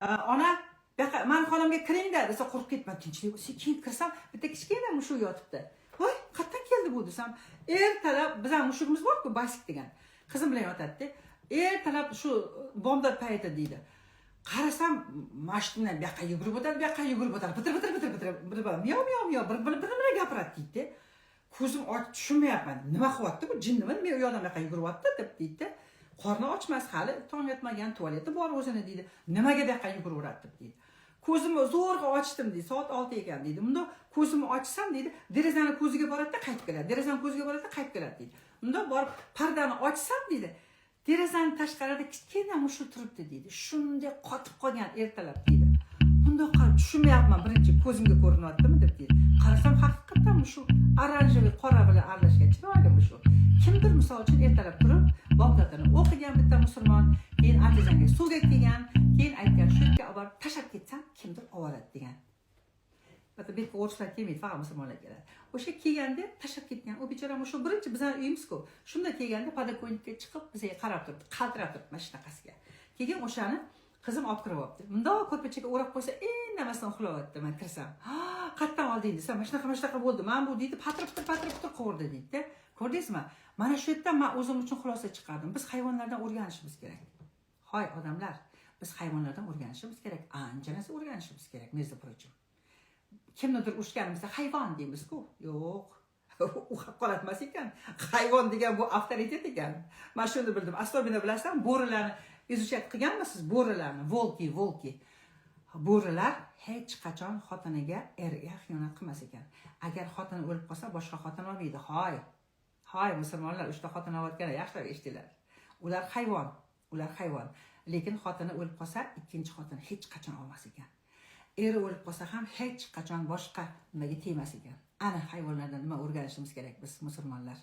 Ona mani xonamga kiring-da desa qo'rqib ketman, tinchlik. Keyin kirsam, bitta kichkina mushuk yotibdi. Voy, qayerdan keldi bu desam, ertalab bizning mushugimiz bor-ku, Basik degan. Qizim bilan yotadi. Ertalab shu bomdod payti deydi. Qarasam, mashinadan bu yoqqa yugurib o'tadi, bu yoqqa yugurib o'tadi. Bitir, miyo, bir gapiradi deydi. Ko'zim ochib tushunmayapman. Nima qilyapti bu? Jinnimi? Men u yoqdan bu yoqqa yuguribdi deb deydi. Qorni ochmas, hali tong yotmagan, tualeti bor o'zini deydi. Nimaga bu yoqqa yuguraveradi deb deydi. Ko'zimni zo'rg'a ochdim deydi. Soat 6 ekan deydi. Bunda ko'zimni ochsam deydi, derazani ko'ziga boradi-da qaytib keladi. Derazani ko'ziga boradi-da qaytib keladi deydi. Bunda borib pardani ochsam deydi, derazani tashqarida kichkina mushuk turibdi deydi. Shunday qotib qolgan ertalab deydi. Bunda qarab tushunmayapman, birinchi ko'zimga ko'rinyaptimi deb deydi. Qarasam haqiqatan mushuk oranjiy qora bilan aralashgan chiroyli mushuk. Kimdir misol uchun ertalab turib bomdodini o'qigan bitta musulmon, keyin antizanga suvga kelgan, keyin aytgan shu yerga olib tashab ketsam kimdir oladi degan. Bitta bekka o'rslar kelmaydi, faqat musulmonlar keladi. O'sha kelganda tashab ketgan. O bechora mushuk birinchi bizning uyimiz-ku. Shunda kelganda podokонникka chiqib bizga qarab turibdi, qaltirab turibdi mashinaqasiga. Keyin o'shani qizim olib kiryapti. Bunda ko'rpachaga o'rab qo'ysa, indamasdan uxlayapti. Men kirsam, "Qayerdan olding?" desam, "Mana shunaqa bo'ldi. Men bu deydi, patirib qovurdi" deydi. Ko'rdingizmi? Mana shu yerdan men o'zim uchun xulosa chiqardim. Biz hayvonlardan o'rganishimiz kerak. Hoy odamlar, biz hayvonlardan o'rganishimiz kerak. Ancha narsa o'rganishimiz kerak, между прочим. Kimnidir urishganimizda hayvon deymiz-ku. Yo'q. U haqorat emas ekan. Hayvon degan bu avtoritet ekan. Men shuni bildim. Особенно bilasizmi, bo'rilarni izochat qilganmisiz? Bo'rilarni, volki. Bo'rilar hech qachon xotiniga, eriga xiyonat qilmas ekan. Agar xotini o'lib qolsa, boshqa xotin olmaydi. Hoy musulmonlar, uchta xotin olayotgan, yaxshilab eshitinglar. Ular hayvon. Lekin xotini o'lib qolsa, ikkinchi xotin hech qachon olmas ekan. Eri o'lib qolsa ham hech qachon boshqa nimaga tegmas ekan. Ana hayvonlardan nima o'rganishimiz kerak biz musulmonlar.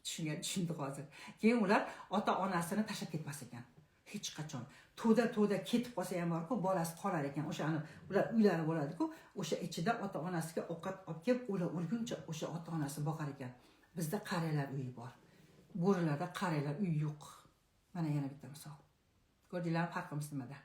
Tushundik hozir. Keyin ular ota-onasini tashlab ketmas ekan. Hech qachon. To'da ketib qolsa ham borku, bolasi qolar ekan. O'shani ular uylari bo'ladi-ku, o'sha ichida ota-onasiga ovqat olib kelib, ular o'lguncha o'sha ota-onasi boqar ekan. Bizda qariyalar uyi bor. Bo'rilarda qariyalar uyi yo'q. Mana yana bitta misol. Ko'rdinglarmi farqimiz nimada?